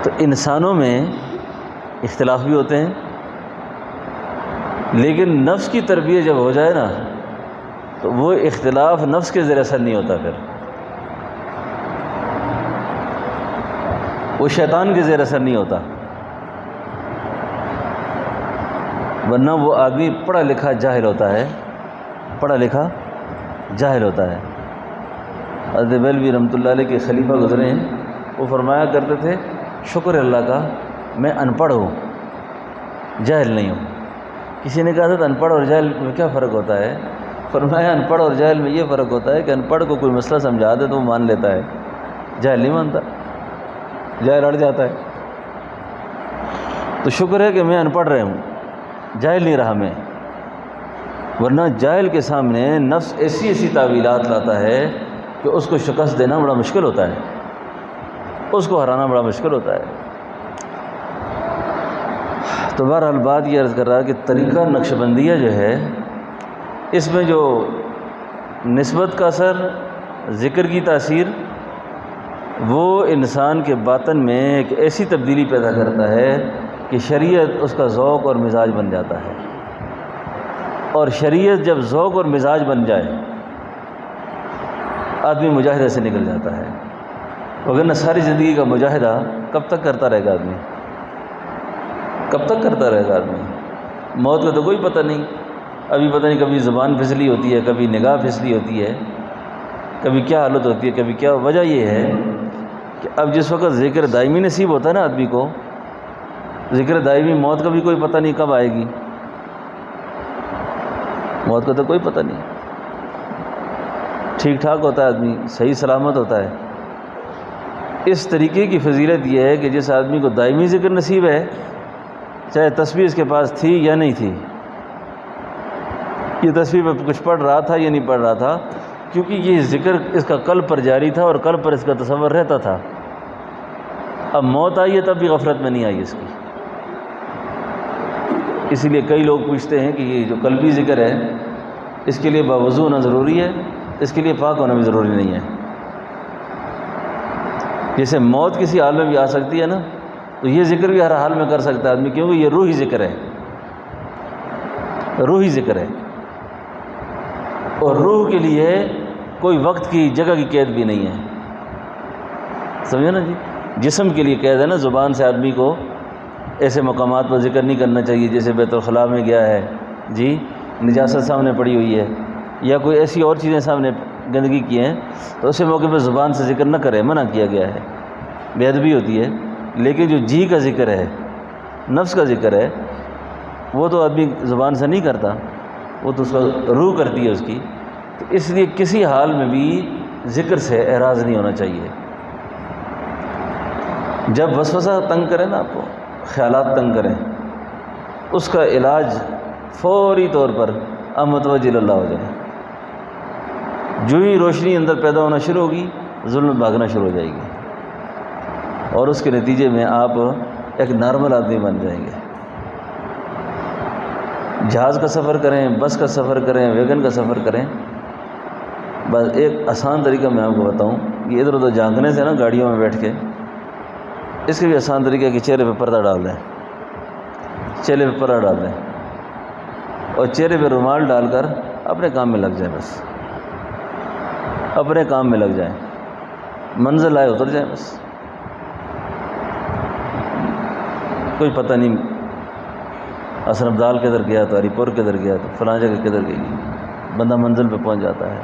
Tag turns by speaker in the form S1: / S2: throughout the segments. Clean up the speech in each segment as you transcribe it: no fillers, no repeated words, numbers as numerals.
S1: تو انسانوں میں اختلاف بھی ہوتے ہیں، لیکن نفس کی تربیت جب ہو جائے نا تو وہ اختلاف نفس کے زیر اثر نہیں ہوتا، پھر وہ شیطان کے زیر اثر نہیں ہوتا، ورنہ وہ آدمی پڑھا لکھا جاہل ہوتا ہے، پڑھا لکھا جاہل ہوتا ہے۔ حضرت بریلوی رحمۃ اللہ علیہ کے خلیفہ گزرے ہیں، وہ فرمایا کرتے تھے شکر اللہ کا میں ان پڑھ ہوں، جاہل نہیں ہوں۔ کسی نے کہا تھا ان پڑھ اور جاہل میں کیا فرق ہوتا ہے؟ فرمایا ان پڑھ اور جاہل میں یہ فرق ہوتا ہے کہ ان پڑھ کو کوئی مسئلہ سمجھا دے تو وہ مان لیتا ہے، جاہل نہیں مانتا، جاہل اڑ جاتا ہے۔ تو شکر ہے کہ میں ان پڑھ رہا ہوں، جاہل نہیں رہا میں، ورنہ جاہل کے سامنے نفس ایسی ایسی تعویلات لاتا ہے کہ اس کو شکست دینا بڑا مشکل ہوتا ہے، اس کو ہرانا بڑا مشکل ہوتا ہے۔ تو بہرحال بات یہ عرض کر رہا کہ طریقہ نقش بندیہ جو ہے، اس میں جو نسبت کا اثر، ذکر کی تاثیر، وہ انسان کے باطن میں ایک ایسی تبدیلی پیدا کرتا ہے کہ شریعت اس کا ذوق اور مزاج بن جاتا ہے، اور شریعت جب ذوق اور مزاج بن جائے آدمی مجاہدے سے نکل جاتا ہے، وگرنہ ساری زندگی کا مجاہدہ کب تک کرتا رہے گا آدمی؟ کب تک کرتا رہے گا آدمی؟ موت کا تو کوئی پتہ نہیں، ابھی پتہ نہیں کبھی زبان پھسلی ہوتی ہے، کبھی نگاہ پھسلی ہوتی ہے، کبھی کیا حالت ہوتی ہے، کبھی کیا۔ وجہ یہ ہے کہ اب جس وقت ذکر دائمی نصیب ہوتا ہے نا آدمی کو، ذکر دائمی، موت کا بھی کوئی پتہ نہیں کب آئے گی، موت کا تو کوئی پتہ نہیں، ٹھیک ٹھاک ہوتا ہے آدمی، صحیح سلامت ہوتا ہے۔ اس طریقے کی فضیلت یہ ہے کہ جس آدمی کو دائمی ذکر نصیب ہے، چاہے تسبیح اس کے پاس تھی یا نہیں تھی، یہ تسبیح پہ کچھ پڑھ رہا تھا یا نہیں پڑھ رہا تھا، کیونکہ یہ ذکر اس کا قلب پر جاری تھا اور قلب پر اس کا تصور رہتا تھا۔ اب موت آئی ہے تب بھی غفلت میں نہیں آئی اس کی۔ اسی لیے کئی لوگ پوچھتے ہیں کہ یہ جو قلبی ذکر ہے اس کے لیے باوضو ہونا ضروری ہے، اس کے لیے پاک ہونا بھی ضروری نہیں ہے۔ جیسے موت کسی حال میں بھی آ سکتی ہے نا، تو یہ ذکر بھی ہر حال میں کر سکتا ہے آدمی، کیونکہ یہ روحی ذکر ہے، روحی ذکر ہے، اور روح کے لیے کوئی وقت کی جگہ کی قید بھی نہیں ہے، سمجھے نا جی؟ جسم کے لیے قید ہے نا، زبان سے آدمی کو ایسے مقامات پر ذکر نہیں کرنا چاہیے، جیسے بیت الخلاء میں گیا ہے جی، نجاست سامنے پڑی ہوئی ہے، یا کوئی ایسی اور چیزیں سامنے گندگی کی ہیں، تو اسے موقع پہ زبان سے ذکر نہ کرے، منع کیا گیا ہے، بے ادبی ہوتی ہے۔ لیکن جو جی کا ذکر ہے، نفس کا ذکر ہے، وہ تو آدمی زبان سے نہیں کرتا، وہ تو اس کا روح کرتی ہے اس کی۔ تو اس لیے کسی حال میں بھی ذکر سے اعراض نہیں ہونا چاہیے۔ جب وسوسہ تنگ کرے نا آپ کو، خیالات تنگ کریں، اس کا علاج فوری طور پر آپ متوجہ اللہ ہو جائیں۔ جو ہی روشنی اندر پیدا ہونا شروع ہوگی، ظلم بھاگنا شروع ہو جائے گی، اور اس کے نتیجے میں آپ ایک نارمل آدمی بن جائیں گے۔ جہاز کا سفر کریں، بس کا سفر کریں، ویگن کا سفر کریں، بس ایک آسان طریقہ میں آپ کو بتاؤں، یہ ادھر ادھر جھانکنے سے نا گاڑیوں میں بیٹھ کے، اس کے بھی آسان طریقہ کہ چہرے پہ پردہ ڈال دیں، چہرے پہ پردہ ڈال دیں، اور چہرے پہ رومال ڈال کر اپنے کام میں لگ جائیں، بس اپنے کام میں لگ جائیں، منزل آئے اتر جائیں، بس کوئی پتہ نہیں حسن ابدال کدھر گیا تو ہری پور کدھر گیا تو فلاں جگہ کدھر گئی، بندہ منزل پہ پہنچ جاتا ہے۔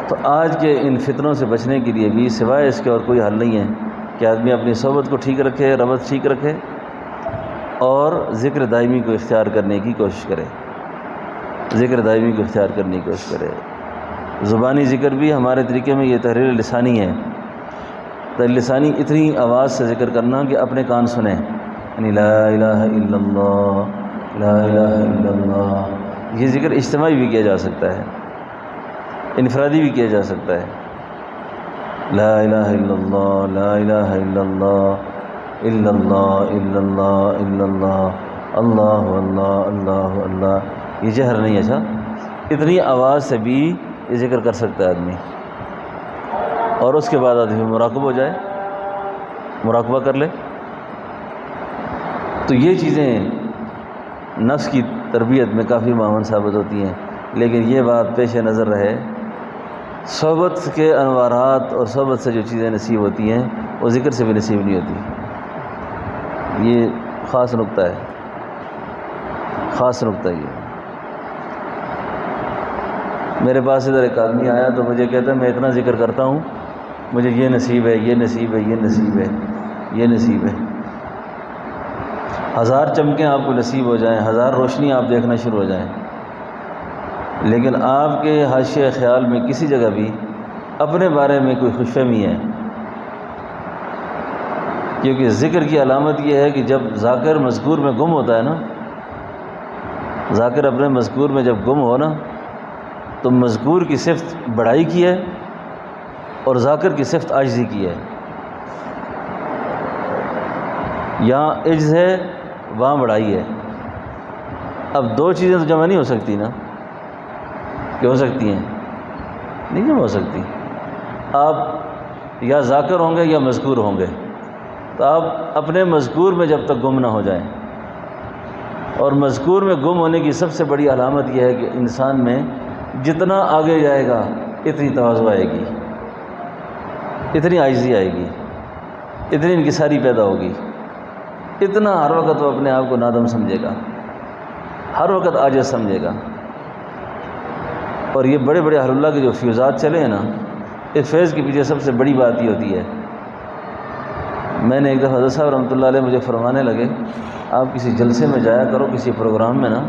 S1: تو آج کے ان فتنوں سے بچنے کے لیے بھی سوائے اس کے اور کوئی حل نہیں ہے کہ آدمی اپنی صحبت کو ٹھیک رکھے، ربط ٹھیک رکھے، اور ذکر دائمی کو اختیار کرنے کی کوشش کرے، ذکر دائمی کو اختیار کرنے کی کوشش کرے۔ زبانی ذکر بھی ہمارے طریقے میں یہ تحریر لسانی ہے، تحریر لسانی اتنی آواز سے ذکر کرنا کہ اپنے کان سنیں، یعنی لا الہ الا اللہ، لا الہ الا اللہ۔ یہ ذکر اجتماعی بھی کیا جا سکتا ہے، انفرادی بھی کیا جا سکتا ہے، لا الہ الا اللہ، لا الہ الا اللہ، الا اللہ، الا اللہ، الا اللہ، اللہ اللہ، اللہ اللہ۔ یہ جہر نہیں ہے، اچھا اتنی آواز سے بھی یہ ذکر کر سکتا ہے آدمی۔ اور اس کے بعد آدمی مراقبہ ہو جائے، مراقبہ کر لے۔ تو یہ چیزیں نفس کی تربیت میں کافی معاون ثابت ہوتی ہیں، لیکن یہ بات پیش نظر رہے، صحبت کے انوارات اور صحبت سے جو چیزیں نصیب ہوتی ہیں وہ ذکر سے بھی نصیب نہیں ہوتی۔ یہ خاص نقطہ ہے، خاص نقطہ یہ۔ میرے پاس ادھر ایک آدمی آیا تو مجھے کہتا ہے میں اتنا ذکر کرتا ہوں، مجھے یہ نصیب ہے، یہ نصیب ہے، یہ نصیب ہے، یہ نصیب ہے۔ 1000 چمکیں آپ کو نصیب ہو جائیں، 1000 روشنی آپ دیکھنا شروع ہو جائیں، لیکن آپ کے حاشیہ خیال میں کسی جگہ بھی اپنے بارے میں کوئی خوش فہمی ہے، کیونکہ ذکر کی علامت یہ ہے کہ جب ذاکر مذکور میں گم ہوتا ہے نا، ذاکر اپنے مذکور میں جب گم ہو نا، تو مذکور کی صفت بڑائی کی ہے اور ذاکر کی صفت عاجزی کی ہے۔ یہاں عجز ہے، وہاں بڑائی ہے۔ اب دو چیزیں تو جمع نہیں ہو سکتی نا، کہ ہو سکتی ہیں؟ نہیں جمع ہو سکتی۔ آپ یا ذاکر ہوں گے یا مذکور ہوں گے، تو آپ اپنے مذکور میں جب تک گم نہ ہو جائیں، اور مذکور میں گم ہونے کی سب سے بڑی علامت یہ ہے کہ انسان میں جتنا آگے جائے گا اتنی تواضع آئے گی، اتنی عاجزی آئے گی، اتنی انکساری پیدا ہوگی، اتنا ہر وقت وہ اپنے آپ کو نادم سمجھے گا، ہر وقت عاجز سمجھے گا۔ اور یہ بڑے بڑے اہل اللہ کے جو فیوزات چلے ہیں نا، اس فیض کے پیچھے سب سے بڑی بات یہ ہوتی ہے۔ میں نے ایک دفعہ حضرت صاحب رحمۃ اللہ علیہ مجھے فرمانے لگے، آپ کسی جلسے میں جایا کرو، کسی پروگرام میں نا،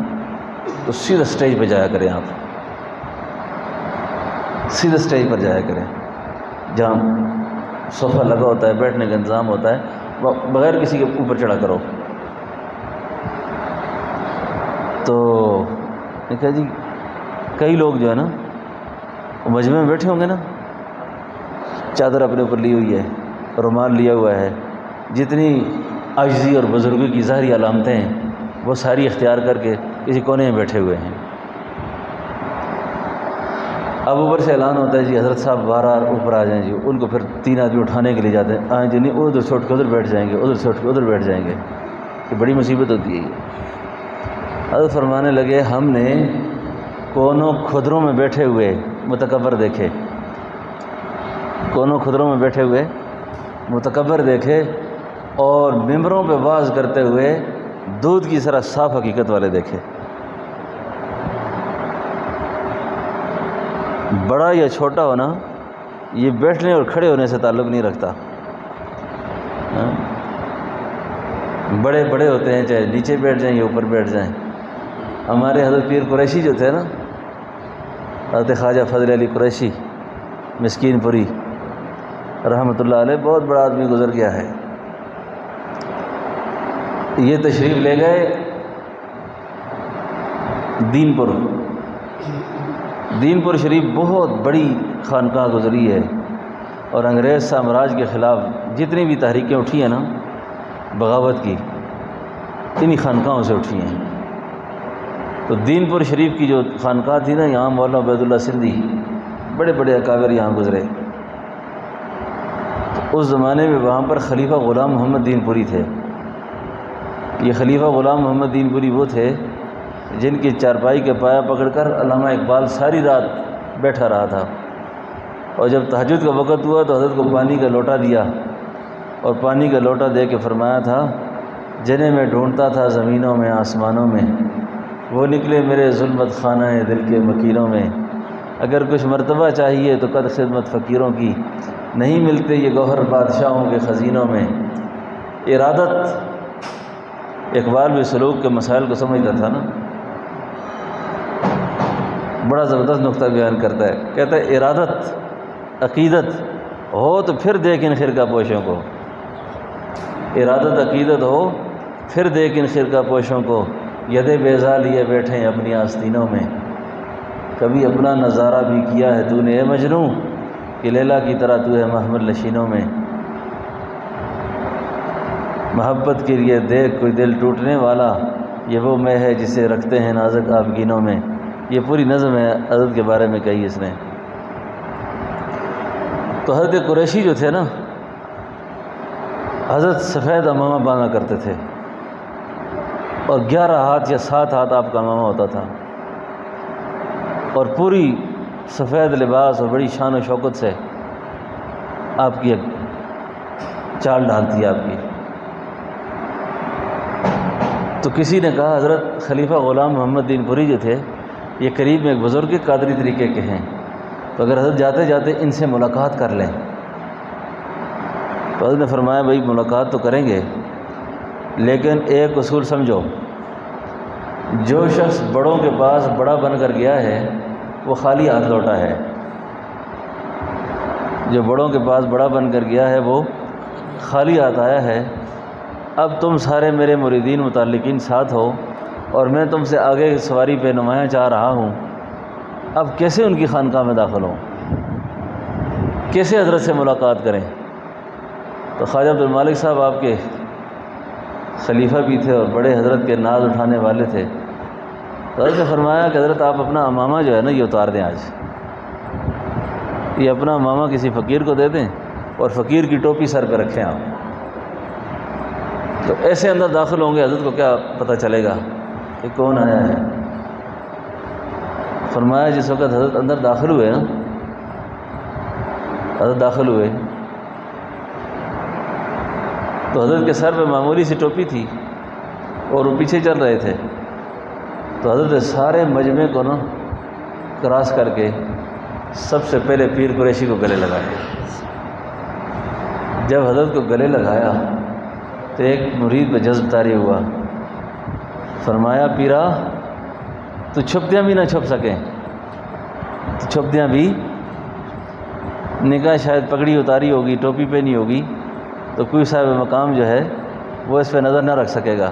S1: تو سیدھا اسٹیج پہ جایا کریں، آپ سیدھا اسٹیج پر جایا کریں، جہاں صوفہ لگا ہوتا ہے، بیٹھنے کا انتظام ہوتا ہے، بغیر کسی کے اوپر چڑھا کرو۔ تو میں کہا جی کئی لوگ جو ہے نا وہ مجمع میں بیٹھے ہوں گے نا، چادر اپنے اوپر لی ہوئی ہے، رومال لیا ہوا ہے، جتنی عاجزی اور بزرگی کی ظاہری علامتیں ہیں وہ ساری اختیار کر کے کسی کونے میں بیٹھے ہوئے ہیں۔ اب اوپر سے اعلان ہوتا ہے جی حضرت صاحب باہر اوپر آ جائیں جی، ان کو پھر 3 آدمی اٹھانے کے لیے جاتے ہیں، آئیں جی نہیں، ادھر سے اٹھ کے ادھر بیٹھ جائیں گے، ادھر سے اٹھ کے ادھر بیٹھ جائیں گے، یہ بڑی مصیبت ہوتی ہے یہ۔ حضرت فرمانے لگے ہم نے کونوں کھدروں میں بیٹھے ہوئے متکبر دیکھے، کونوں کھدروں میں بیٹھے ہوئے متکبر دیکھے، اور ممبروں پہ واعظ کرتے ہوئے دودھ کی طرح صاف حقیقت والے دیکھے۔ بڑا یا چھوٹا ہونا یہ بیٹھنے اور کھڑے ہونے سے تعلق نہیں رکھتا۔ بڑے بڑے ہوتے ہیں، چاہے نیچے بیٹھ جائیں یا اوپر بیٹھ جائیں۔ ہمارے حضرت پیر قریشی جو تھے نا، حضرت خواجہ فضل علی قریشی مسکین پوری رحمۃ اللہ علیہ، بہت بڑا آدمی گزر گیا ہے، یہ تشریف لے گئے دین پور۔ دین پور شریف بہت بڑی خانقاہ گزری ہے، اور انگریز سامراج کے خلاف جتنی بھی تحریکیں اٹھی ہیں نا بغاوت کی، انہی خانقاہوں سے اٹھی ہیں۔ تو دین پور شریف کی جو خانقاہ تھی نا، یہاں مولانا عبید اللہ سندھی، بڑے بڑے اکابر یہاں گزرے۔ تو اس زمانے میں وہاں پر خلیفہ غلام محمد دین پوری تھے۔ یہ خلیفہ غلام محمد دین پوری وہ تھے جن کی چارپائی کے پایا پکڑ کر علامہ اقبال ساری رات بیٹھا رہا تھا، اور جب تہجد کا وقت ہوا تو حضرت کو پانی کا لوٹا دیا، اور پانی کا لوٹا دے کے فرمایا تھا جنہیں میں ڈھونڈتا تھا زمینوں میں آسمانوں میں، وہ نکلے میرے ظلمت خانہ دل کے مکینوں میں، اگر کچھ مرتبہ چاہیے تو قد خدمت فقیروں کی، نہیں ملتے یہ گوہر بادشاہوں کے خزینوں میں۔ ارادت، اقبال بھی سلوک کے مسائل کو سمجھتا تھا نا، بڑا زبردست نقطہ بیان کرتا ہے، کہتا ہے ارادت عقیدت ہو تو پھر دیکھ ان خرقہ پوشوں کو، ارادت عقیدت ہو پھر دیکھ ان خرقہ پوشوں کو، ید بیضا لیے بیٹھے ہیں اپنی آستینوں میں، کبھی اپنا نظارہ بھی کیا ہے تو نے اے مجنوں، کہ لیلا کی طرح تو ہے محمل نشینوں میں۔ محبت کے لیے دیکھ کوئی دل ٹوٹنے والا، یہ وہ میں ہے جسے رکھتے ہیں نازک آبگینوں میں۔ یہ پوری نظم ہے حضرت کے بارے میں کہی اس نے۔ تو حضرت قریشی جو تھے نا، حضرت سفید امامہ باندھا کرتے تھے اور 11 ہاتھ یا 7 ہاتھ آپ کا امامہ ہوتا تھا، اور پوری سفید لباس اور بڑی شان و شوکت سے آپ کی ایک چال ڈالتی ہے آپ کی۔ تو کسی نے کہا حضرت خلیفہ غلام محمد دین پوری جو تھے یہ قریب میں ایک بزرگ قادری طریقے کے ہیں، تو اگر حضرت جاتے جاتے ان سے ملاقات کر لیں۔ تو حضرت نے فرمایا بھائی ملاقات تو کریں گے، لیکن ایک اصول سمجھو، جو شخص بڑوں کے پاس بڑا بن کر گیا ہے وہ خالی ہاتھ لوٹا ہے، جو بڑوں کے پاس بڑا بن کر گیا ہے وہ خالی ہاتھ آیا ہے۔ اب تم سارے میرے مریدین متعلقین ساتھ ہو اور میں تم سے آگے سواری پہ نمایاں چاہ رہا ہوں، اب کیسے ان کی خانقاہ میں داخل ہوں، کیسے حضرت سے ملاقات کریں؟ تو خواجہ عبد المالک صاحب آپ کے خلیفہ بھی تھے اور بڑے حضرت کے ناز اٹھانے والے تھے، تو حضرت نے فرمایا کہ حضرت آپ اپنا امامہ جو ہے نا یہ اتار دیں، آج یہ اپنا امامہ کسی فقیر کو دے دیں اور فقیر کی ٹوپی سر پہ رکھیں آپ، تو ایسے اندر داخل ہوں گے حضرت کو کیا پتہ چلے گا کہ کون آیا ہے۔ فرمایا جس وقت حضرت اندر داخل ہوئے نا، حضرت داخل ہوئے تو حضرت کے سر پہ معمولی سی ٹوپی تھی اور وہ پیچھے چل رہے تھے، تو حضرت نے سارے مجمع کو نا کراس کر کے سب سے پہلے پیر قریشی کو گلے لگایا۔ جب حضرت کو گلے لگایا تو ایک مرید پہ جذب طاری ہوا، فرمایا پیرا تو چھپتیاں بھی نہ چھپ سکیں، تو چھپتیاں بھی نکاح شاید پگڑی اتاری ہوگی، ٹوپی پہ نہیں ہوگی، تو کوئی صاحب مقام جو ہے وہ اس پہ نظر نہ رکھ سکے گا۔